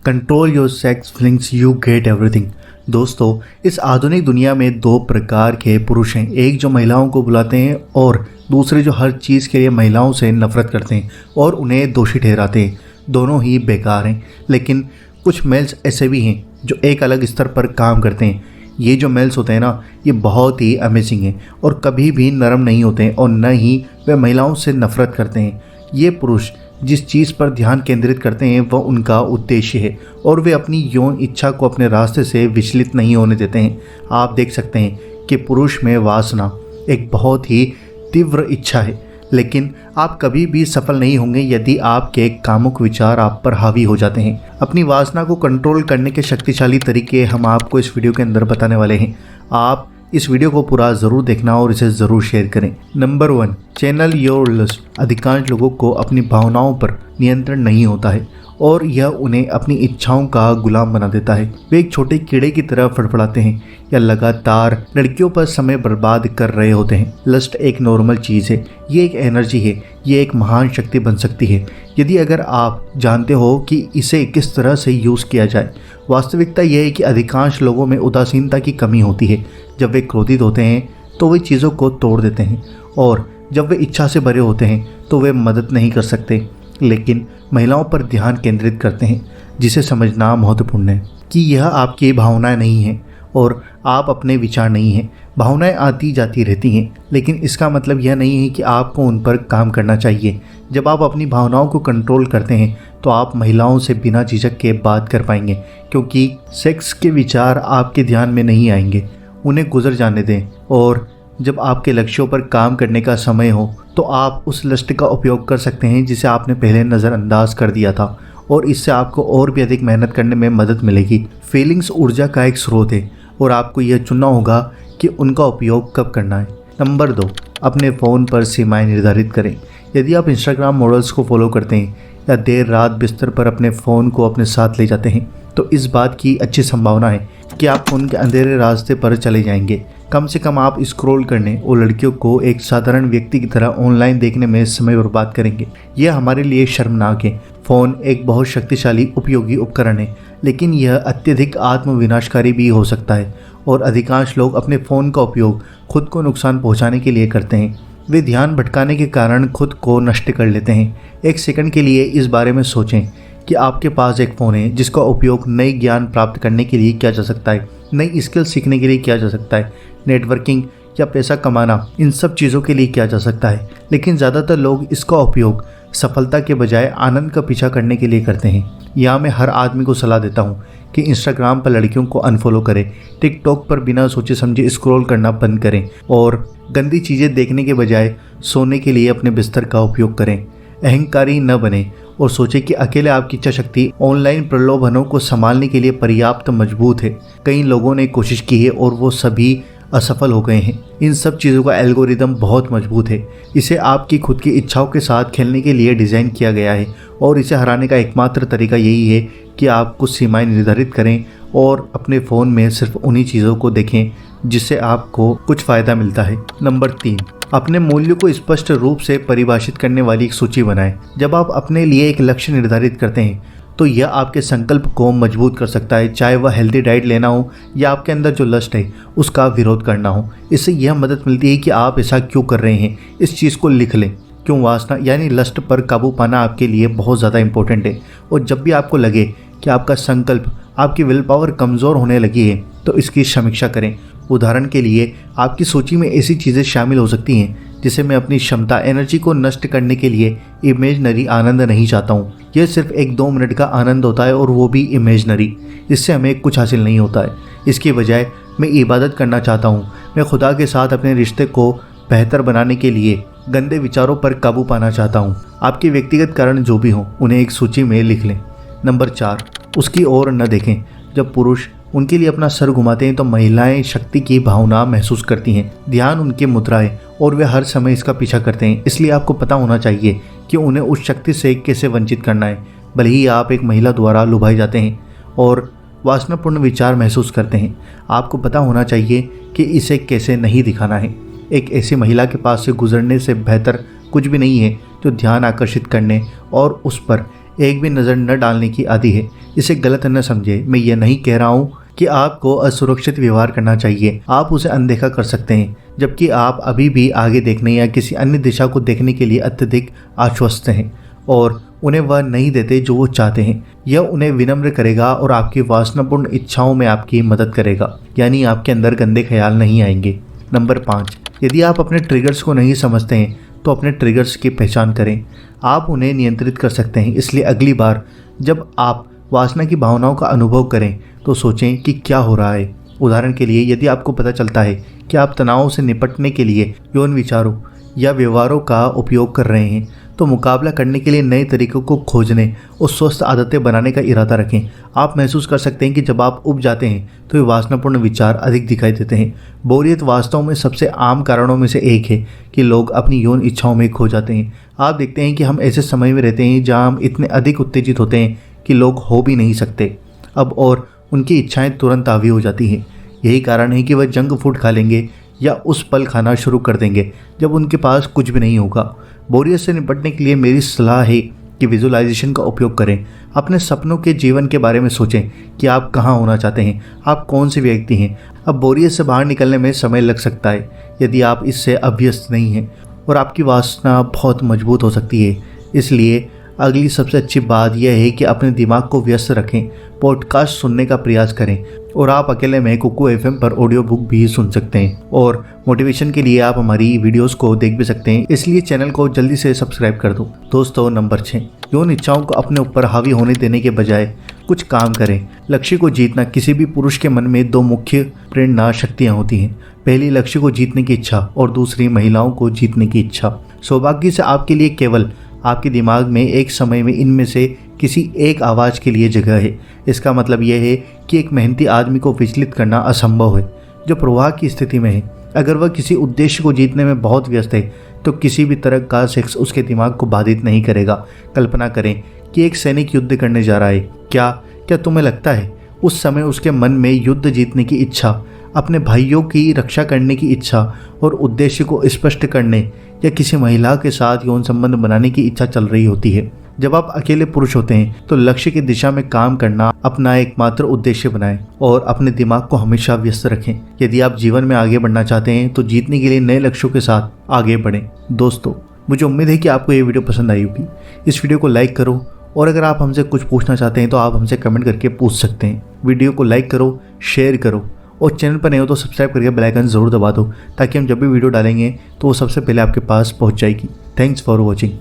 Control your sex feelings, you get everything. दोस्तों, इस आधुनिक दुनिया में दो प्रकार के पुरुष हैं, एक जो महिलाओं को बुलाते हैं और दूसरे जो हर चीज़ के लिए महिलाओं से नफरत करते हैं और उन्हें दोषी ठहराते हैं। दोनों ही बेकार हैं, लेकिन कुछ मेल्स ऐसे भी हैं जो एक अलग स्तर पर काम करते हैं। ये जो मेल्स होते हैं ना, ये बहुत ही अमेजिंग हैं और कभी भी नरम नहीं होते हैं और न ही वे महिलाओं से नफरत करते हैं। ये पुरुष जिस चीज़ पर ध्यान केंद्रित करते हैं वह उनका उद्देश्य है और वे अपनी यौन इच्छा को अपने रास्ते से विचलित नहीं होने देते हैं। आप देख सकते हैं कि पुरुष में वासना एक बहुत ही तीव्र इच्छा है, लेकिन आप कभी भी सफल नहीं होंगे यदि आपके कामुक विचार आप पर हावी हो जाते हैं। अपनी वासना को कंट्रोल करने के शक्तिशाली तरीके हम आपको इस वीडियो के अंदर बताने वाले हैं। आप इस वीडियो को पूरा ज़रूर देखना और इसे ज़रूर शेयर करें। Number 1, channel your lust. अधिकांश लोगों को अपनी भावनाओं पर नियंत्रण नहीं होता है और यह उन्हें अपनी इच्छाओं का गुलाम बना देता है। वे एक छोटे कीड़े की तरह फड़फड़ाते हैं या लगातार लड़कियों पर समय बर्बाद कर रहे होते हैं। लस्ट एक नॉर्मल चीज़ है, ये एक एनर्जी है, ये एक महान शक्ति बन सकती है यदि अगर आप जानते हो कि इसे किस तरह से यूज़ किया जाए। वास्तविकता यह है कि अधिकांश लोगों में उदासीनता की कमी होती है। जब वे क्रोधित होते हैं तो वे चीज़ों को तोड़ देते हैं और जब वे इच्छा से भरे होते हैं तो वे मदद नहीं कर सकते, लेकिन महिलाओं पर ध्यान केंद्रित करते हैं, जिसे समझना महत्वपूर्ण है कि यह आपकी भावनाएं नहीं हैं और आप अपने विचार नहीं हैं। भावनाएं आती जाती रहती हैं, लेकिन इसका मतलब यह नहीं है कि आपको उन पर काम करना चाहिए। जब आप अपनी भावनाओं को कंट्रोल करते हैं तो आप महिलाओं से बिना झिझक के बात कर पाएंगे, क्योंकि सेक्स के विचार आपके ध्यान में नहीं आएंगे। उन्हें गुजर जाने दें और जब आपके लक्ष्यों पर काम करने का समय हो तो आप उस लस्ट का उपयोग कर सकते हैं जिसे आपने पहले नज़रअंदाज कर दिया था, और इससे आपको और भी अधिक मेहनत करने में मदद मिलेगी। फीलिंग्स ऊर्जा का एक स्रोत है और आपको यह चुनना होगा कि उनका उपयोग कब करना है। नंबर 2, अपने फ़ोन पर सीमाएं निर्धारित करें। यदि आप इंस्टाग्राम मॉडल्स को फॉलो करते हैं या देर रात बिस्तर पर अपने फ़ोन को अपने साथ ले जाते हैं तो इस बात की अच्छी संभावना है कि आप उनके अंधेरे रास्ते पर चले जाएंगे। कम से कम आप स्क्रॉल करने और लड़कियों को एक साधारण व्यक्ति की तरह ऑनलाइन देखने में समय बर्बाद करेंगे। यह हमारे लिए शर्मनाक है। फ़ोन एक बहुत शक्तिशाली उपयोगी उपकरण है, लेकिन यह अत्यधिक आत्मविनाशकारी भी हो सकता है और अधिकांश लोग अपने फ़ोन का उपयोग खुद को नुकसान पहुंचाने के लिए करते हैं। वे ध्यान भटकाने के कारण खुद को नष्ट कर लेते हैं। एक सेकंड के लिए इस बारे में सोचें कि आपके पास एक फ़ोन है जिसका उपयोग नई ज्ञान प्राप्त करने के लिए किया जा सकता है, नई स्किल सीखने के लिए किया जा सकता है, नेटवर्किंग या पैसा कमाना, इन सब चीज़ों के लिए किया जा सकता है। लेकिन ज़्यादातर लोग इसका उपयोग सफलता के बजाय आनंद का पीछा करने के लिए करते हैं। यहाँ मैं हर आदमी को सलाह देता हूँ कि इंस्टाग्राम पर लड़कियों को अनफॉलो करें, टिकटॉक पर बिना सोचे समझे स्क्रॉल करना बंद करें और गंदी चीज़ें देखने के बजाय सोने के लिए अपने बिस्तर का उपयोग करें। अहंकारी न बने और सोचें कि अकेले आपकी इच्छा शक्ति ऑनलाइन प्रलोभनों को संभालने के लिए पर्याप्त मजबूत है। कई लोगों ने कोशिश की है और वो सभी असफल हो गए हैं। इन सब चीज़ों का एल्गोरिदम बहुत मजबूत है। इसे आपकी खुद की इच्छाओं के साथ खेलने के लिए डिज़ाइन किया गया है और इसे हराने का एकमात्र तरीका यही है कि आप कुछ सीमाएं निर्धारित करें और अपने फ़ोन में सिर्फ उन्हीं चीज़ों को देखें जिससे आपको कुछ फ़ायदा मिलता है। नंबर 3, अपने मूल्यों को स्पष्ट रूप से परिभाषित करने वाली एक सूची बनाएं। जब आप अपने लिए एक लक्ष्य निर्धारित करते हैं तो यह आपके संकल्प को मजबूत कर सकता है, चाहे वह हेल्दी डाइट लेना हो या आपके अंदर जो लस्ट है उसका विरोध करना हो। इससे यह मदद मिलती है कि आप ऐसा क्यों कर रहे हैं। इस चीज़ को लिख लें। क्यों वासना यानी लस्ट पर काबू पाना आपके लिए बहुत ज़्यादा इंपॉर्टेंट है, और जब भी आपको लगे कि आपका संकल्प, आपकी विल पावर कमज़ोर होने लगी है तो इसकी समीक्षा करें। उदाहरण के लिए, आपकी सूची में ऐसी चीज़ें शामिल हो सकती हैं जिसे मैं अपनी क्षमता, एनर्जी को नष्ट करने के लिए इमेजनरी आनंद नहीं चाहता हूँ। यह सिर्फ 1-2 मिनट का आनंद होता है और वो भी इमेजनरी। इससे हमें कुछ हासिल नहीं होता है। इसके बजाय मैं इबादत करना चाहता हूँ। मैं खुदा के साथ अपने रिश्ते को बेहतर बनाने के लिए गंदे विचारों पर काबू पाना चाहता हूँ। आपके व्यक्तिगत कारण जो भी हों उन्हें एक सूची में लिख लें। नंबर 4, उसकी ओर न देखें। जब पुरुष उनके लिए अपना सर घुमाते हैं तो महिलाएं शक्ति की भावना महसूस करती हैं। ध्यान उनके मुद्रा है और वे हर समय इसका पीछा करते हैं। इसलिए आपको पता होना चाहिए कि उन्हें उस शक्ति से कैसे वंचित करना है। भले ही आप एक महिला द्वारा लुभाए जाते हैं और वासनापूर्ण विचार महसूस करते हैं, आपको पता होना चाहिए कि इसे कैसे नहीं दिखाना है। एक ऐसी महिला के पास से गुजरने से बेहतर कुछ भी नहीं है जो ध्यान आकर्षित करने और उस पर एक भी नज़र न डालने की आदि है। इसे गलत न समझे, मैं ये नहीं कह रहा हूँ कि आपको असुरक्षित व्यवहार करना चाहिए। आप उसे अनदेखा कर सकते हैं, जबकि आप अभी भी आगे देखने या किसी अन्य दिशा को देखने के लिए अत्यधिक आश्वस्त हैं और उन्हें वह नहीं देते जो वो चाहते हैं। यह उन्हें विनम्र करेगा और आपकी वासनापूर्ण इच्छाओं में आपकी मदद करेगा, यानी आपके अंदर गंदे ख्याल नहीं आएंगे। नंबर 5, यदि आप अपने ट्रिगर्स को नहीं समझते हैं तो अपने ट्रिगर्स की पहचान करें। आप उन्हें नियंत्रित कर सकते हैं, इसलिए अगली बार जब आप वासना की भावनाओं का अनुभव करें तो सोचें कि क्या हो रहा है। उदाहरण के लिए, यदि आपको पता चलता है कि आप तनाव से निपटने के लिए यौन विचारों या व्यवहारों का उपयोग कर रहे हैं, तो मुकाबला करने के लिए नए तरीकों को खोजने और स्वस्थ आदतें बनाने का इरादा रखें। आप महसूस कर सकते हैं कि जब आप उब जाते हैं तो ये वासनापूर्ण विचार अधिक दिखाई देते हैं। बोरियत वास्तव में सबसे आम कारणों में से एक है कि लोग अपनी यौन इच्छाओं में खो जाते हैं। आप देखते हैं कि हम ऐसे समय में रहते हैं जहाँ हम इतने अधिक उत्तेजित होते हैं कि लोग हो भी नहीं सकते अब, और उनकी इच्छाएं तुरंत हावी हो जाती हैं। यही कारण है कि वह जंक फूड खा लेंगे या उस पल खाना शुरू कर देंगे जब उनके पास कुछ भी नहीं होगा। बोरियत से निपटने के लिए मेरी सलाह है कि विजुअलाइजेशन का उपयोग करें। अपने सपनों के जीवन के बारे में सोचें कि आप कहाँ होना चाहते हैं, आप कौन से व्यक्ति हैं। अब बोरियत से बाहर निकलने में समय लग सकता है यदि आप इससे अभ्यस्त नहीं हैं, और आपकी वासना बहुत मजबूत हो सकती है। इसलिए अगली सबसे अच्छी बात यह है कि अपने दिमाग को व्यस्त रखें, पॉडकास्ट सुनने का प्रयास करें, और आप अकेले में कुकू एफएम पर ऑडियो बुक भी सुन सकते हैं। और मोटिवेशन के लिए आप हमारी वीडियोस को देख भी सकते हैं, इसलिए चैनल को जल्दी से सब्सक्राइब कर दो। दोस्तों, नंबर 6, यौन इच्छाओं को अपने ऊपर हावी होने देने के बजाय कुछ काम करें। लक्ष्य को जीतना। किसी भी पुरुष के मन में 2 मुख्य प्रेरणा शक्तियाँ होती हैं। पहली, लक्ष्य को जीतने की इच्छा, और दूसरी, महिलाओं को जीतने की इच्छा। सौभाग्य से आपके लिए केवल आपके दिमाग में एक समय में इनमें से किसी एक आवाज़ के लिए जगह है। इसका मतलब यह है कि एक मेहनती आदमी को विचलित करना असंभव है जो प्रवाह की स्थिति में है। अगर वह किसी उद्देश्य को जीतने में बहुत व्यस्त है तो किसी भी तरह का सेक्स उसके दिमाग को बाधित नहीं करेगा। कल्पना करें कि एक सैनिक युद्ध करने जा रहा है। क्या तुम्हें लगता है उस समय उसके मन में युद्ध जीतने की इच्छा, अपने भाइयों की रक्षा करने की इच्छा और उद्देश्य को स्पष्ट करने या किसी महिला के साथ यौन संबंध बनाने की इच्छा चल रही होती है? जब आप अकेले पुरुष होते हैं तो लक्ष्य की दिशा में काम करना अपना एकमात्र उद्देश्य बनाएं और अपने दिमाग को हमेशा व्यस्त रखें। यदि आप जीवन में आगे बढ़ना चाहते हैं तो जीतने के लिए नए लक्ष्यों के साथ आगे बढ़ें। दोस्तों, मुझे उम्मीद है कि आपको ये वीडियो पसंद आई होगी। इस वीडियो को लाइक करो, और अगर आप हमसे कुछ पूछना चाहते हैं तो आप हमसे कमेंट करके पूछ सकते हैं। वीडियो को लाइक करो, शेयर करो, और चैनल पर नहीं हो तो सब्सक्राइब करके बेल आइकन ज़रूर दबा दो, ताकि हम जब भी वीडियो डालेंगे तो वो सबसे पहले आपके पास पहुंच जाएगी। Thanks for watching.